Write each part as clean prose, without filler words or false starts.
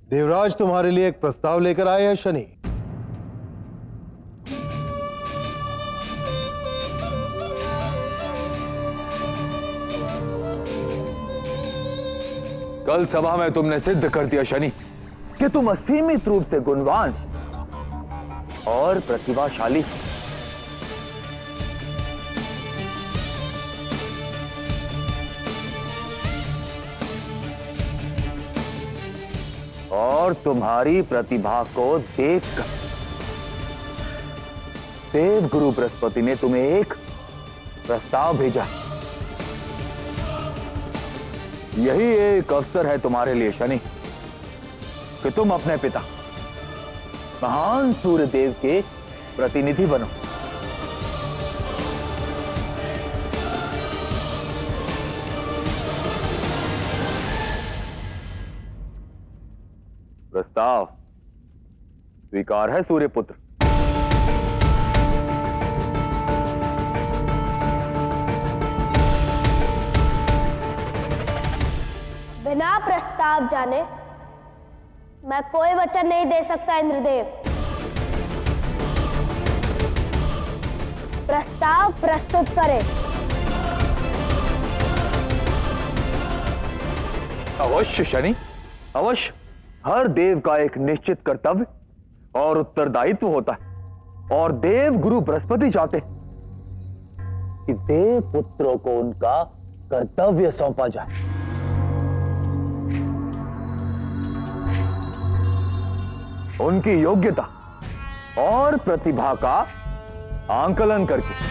देवराज तुम्हारे लिए एक प्रस्ताव लेकर आए हैं शनि। कल सभा में तुमने सिद्ध कर दिया शनि कि तुम असीमित रूप से गुणवान और प्रतिभाशाली। और तुम्हारी प्रतिभा को देखकर देव गुरु बृहस्पति ने तुम्हें एक प्रस्ताव भेजा। यही एक अवसर है तुम्हारे लिए शनि कि तुम अपने पिता महान सूर्य देव के प्रतिनिधि बनो। प्रस्ताव स्वीकार है सूर्यपुत्र। बिना प्रस्ताव जाने मैं कोई वचन नहीं दे सकता इंद्रदेव। प्रस्ताव प्रस्तुत करें। अवश्य शनि, अवश्य। हर देव का एक निश्चित कर्तव्य और उत्तरदायित्व होता है, और देव गुरु बृहस्पति चाहते कि देव पुत्रों को उनका कर्तव्य सौंपा जाए। उनकी योग्यता और प्रतिभा का आंकलन करके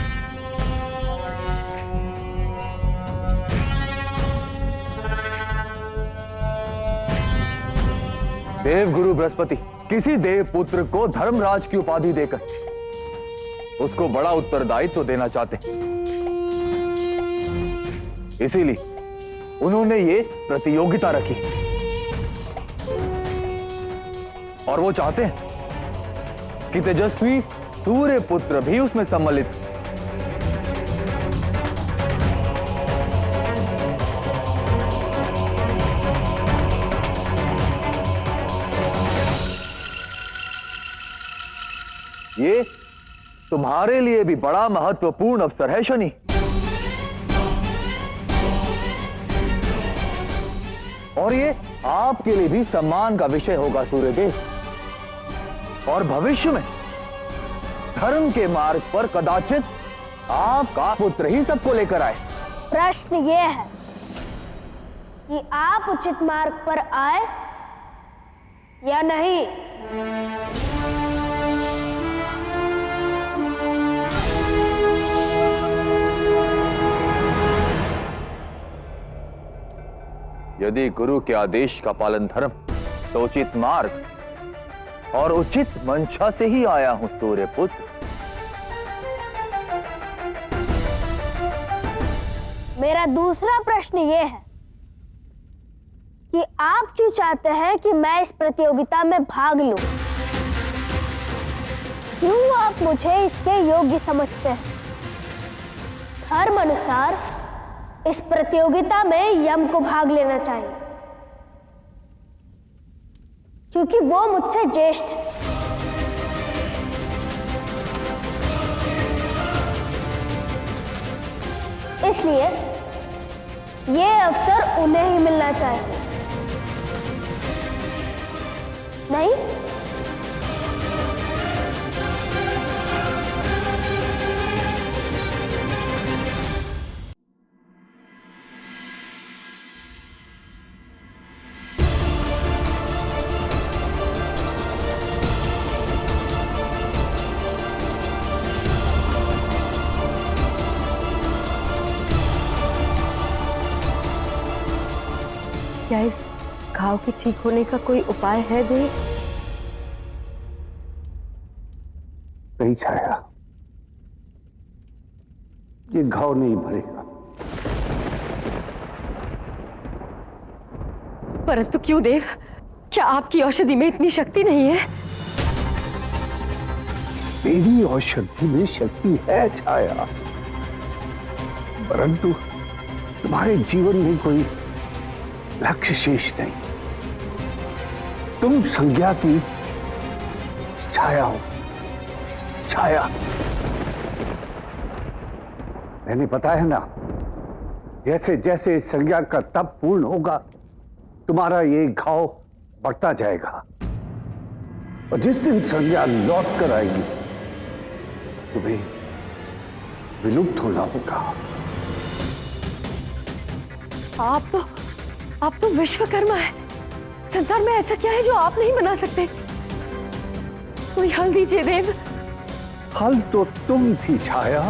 देव गुरु बृहस्पति किसी देव पुत्र को धर्मराज की उपाधि देकर उसको बड़ा उत्तरदायित्व देना चाहते हैं। इसीलिए उन्होंने ये प्रतियोगिता रखी, और वो चाहते हैं कि तेजस्वी सूर्य पुत्र भी उसमें सम्मिलित। ये तुम्हारे लिए भी बड़ा महत्वपूर्ण अवसर है शनि। और ये आपके लिए भी सम्मान का विषय होगा सूर्यदेव। और भविष्य में धर्म के मार्ग पर कदाचित आपका पुत्र ही सबको लेकर आए। प्रश्न ये है कि आप उचित मार्ग पर आए या नहीं। यदि गुरु के आदेश का पालन धर्म, तो उचित मार्ग और उचित मंशा से ही आया हूं सूर्यपुत्र। मेरा दूसरा प्रश्न यह है कि आप क्यों चाहते हैं कि मैं इस प्रतियोगिता में भाग लूं? क्यों आप मुझे इसके योग्य समझते हैं? धर्म अनुसार इस प्रतियोगिता में यम को भाग लेना चाहिए, क्योंकि वो मुझसे ज्येष्ठ है। इसलिए ये अवसर उन्हें ही मिलना चाहिए, नहीं? क्या इस घाव के ठीक होने का कोई उपाय है देव? नहीं छाया, ये घाव नहीं भरेगा। परंतु क्यों देव? क्या आपकी औषधि में इतनी शक्ति नहीं है? तेरी औषधि में शक्ति है छाया, परंतु तुम्हारे जीवन में कोई लक्ष्य शेष नहीं। तुम संज्ञा की छाया हो, छाया। मैंने बताया ना, जैसे जैसे इस संज्ञा का तप पूर्ण होगा, तुम्हारा ये घाव बढ़ता जाएगा, और जिस दिन संज्ञा लौट कर आएगी, तुम्हें विलुप्त होना होगा। आप तो विश्वकर्मा है। संसार में ऐसा क्या है जो आप नहीं बना सकते? कोई हल दीजिए देव। हल तो तुम थी छाया।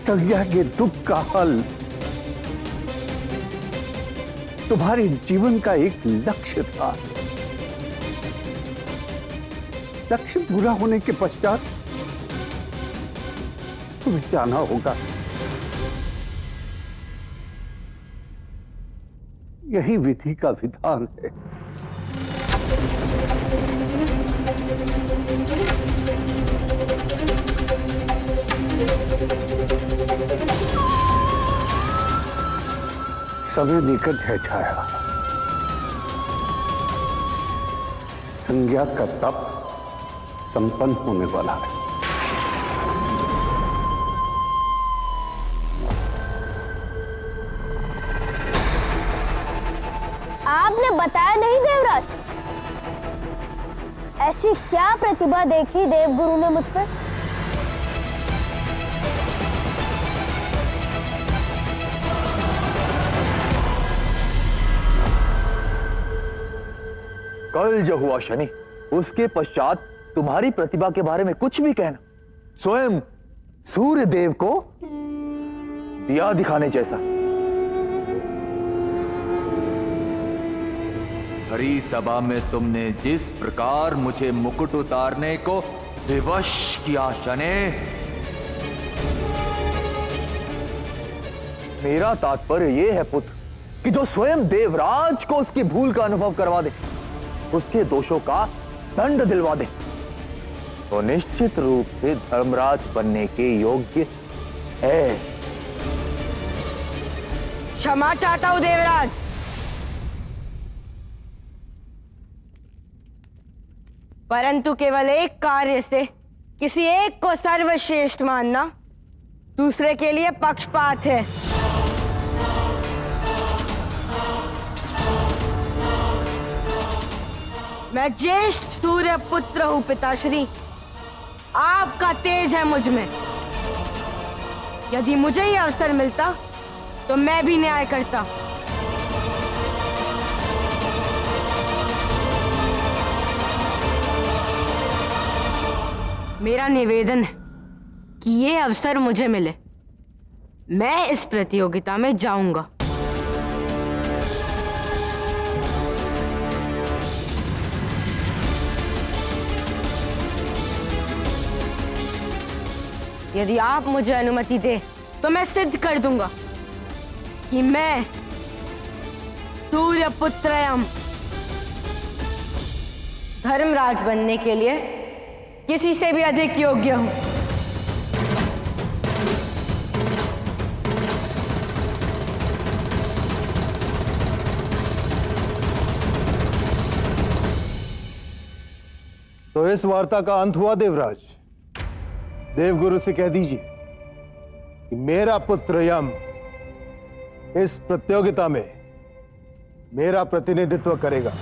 संज्ञा के दुख का हल तुम्हारे जीवन का एक लक्ष्य था। लक्ष्य पूरा होने के पश्चात तुम्हें जाना होगा। यही विधि का विधान है। समय निकट है छाया। संज्ञा का तप संपन्न होने वाला है। आपने बताया नहीं देवराज, ऐसी क्या प्रतिभा देखी देवगुरु ने मुझ पर? कल जो हुआ शनि, उसके पश्चात तुम्हारी प्रतिभा के बारे में कुछ भी कहना स्वयं सूर्य देव को दिया दिखाने जैसा। हरी सभा में तुमने जिस प्रकार मुझे मुकुट उतारने को विवश किया शने, मेरा तात्पर्य यह है पुत्र कि जो स्वयं देवराज को उसकी भूल का अनुभव करवा दे, उसके दोषों का दंड दिलवा दे, तो निश्चित रूप से धर्मराज बनने के योग्य है। क्षमा चाहता हूं देवराज। परंतु केवल एक कार्य से किसी एक को सर्वश्रेष्ठ मानना दूसरे के लिए पक्षपात है। मैं ज्येष्ठ सूर्य पुत्र हूं पिताश्री। आपका तेज है मुझ में। यदि मुझे ये अवसर मिलता तो मैं भी न्याय करता। मेरा निवेदन है कि ये अवसर मुझे मिले, मैं इस प्रतियोगिता में जाऊंगा। यदि आप मुझे अनुमति दें तो मैं सिद्ध कर दूंगा कि मैं सूर्यपुत्रयम धर्मराज बनने के लिए किसी से भी अधिक योग्य हूं। तो इस वार्ता का अंत हुआ देवराज। देवगुरु से कह दीजिए कि मेरा पुत्र यम इस प्रतियोगिता में मेरा प्रतिनिधित्व करेगा।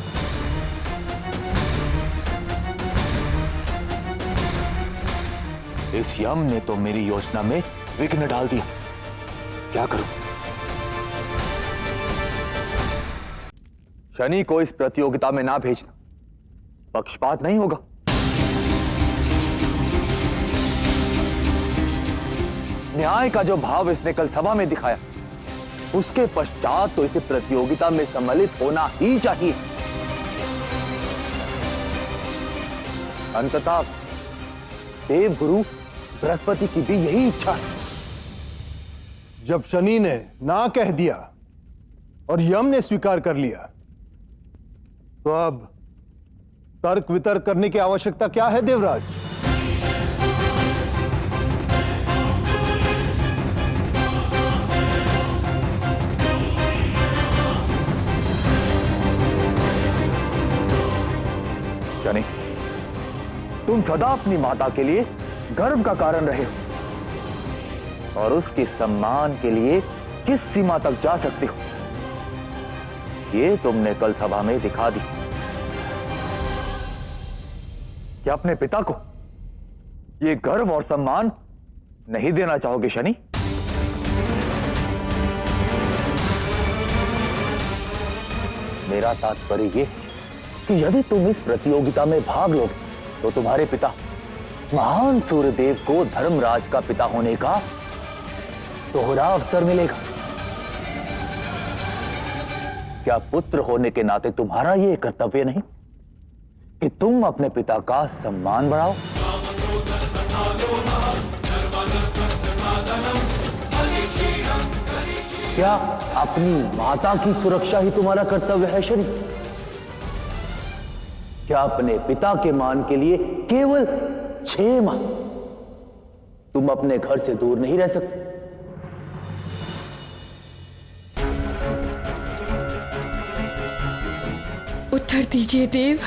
इस यम ने तो मेरी योजना में विघ्न डाल दिया, क्या करूं? शनि को इस प्रतियोगिता में ना भेजना, पक्षपात नहीं होगा। न्याय का जो भाव इसने कल सभा में दिखाया, उसके पश्चात तो इसे प्रतियोगिता में सम्मिलित होना ही चाहिए। अंततः देवगुरु बृहस्पति की भी यही इच्छा है। जब शनि ने ना कह दिया और यम ने स्वीकार कर लिया, तो अब तर्क वितर्क करने की आवश्यकता क्या है देवराज? तुम सदा अपनी माता के लिए गर्व का कारण रहे हो और उसके सम्मान के लिए किस सीमा तक जा सकते हो, ये तुमने कल सभा में दिखा दी। क्या अपने पिता को ये गर्व और सम्मान नहीं देना चाहोगे शनि? मेरा तात्पर्य ये कि यदि तुम इस प्रतियोगिता में भाग लोगे तो तुम्हारे पिता महान सूर्यदेव को धर्मराज का पिता होने का दोहरा अवसर मिलेगा। क्या पुत्र होने के नाते तुम्हारा यह कर्तव्य नहीं कि तुम अपने पिता का सम्मान बढ़ाओ? क्या अपनी माता की सुरक्षा ही तुम्हारा कर्तव्य है शनि? क्या अपने पिता के मान के लिए केवल 6 माह तुम अपने घर से दूर नहीं रह सकते? उत्तर दीजिए देव।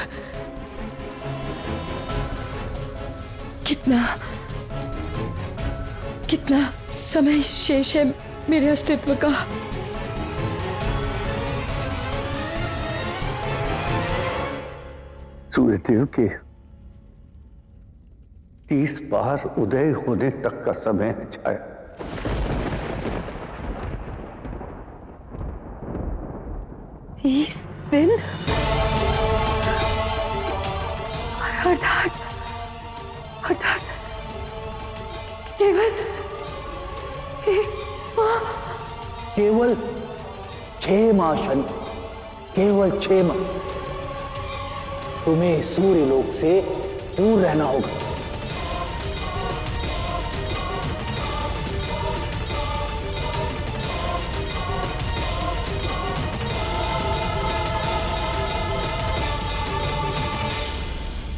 कितना समय शेष है मेरे अस्तित्व का? सूर्यदेव के 30 बार उदय होने तक का समय है छाया। 30 दिन? अर्थात केवल 6 माह शनि, केवल 6 माह तुम्हें सूर्यलोक से दूर रहना होगा।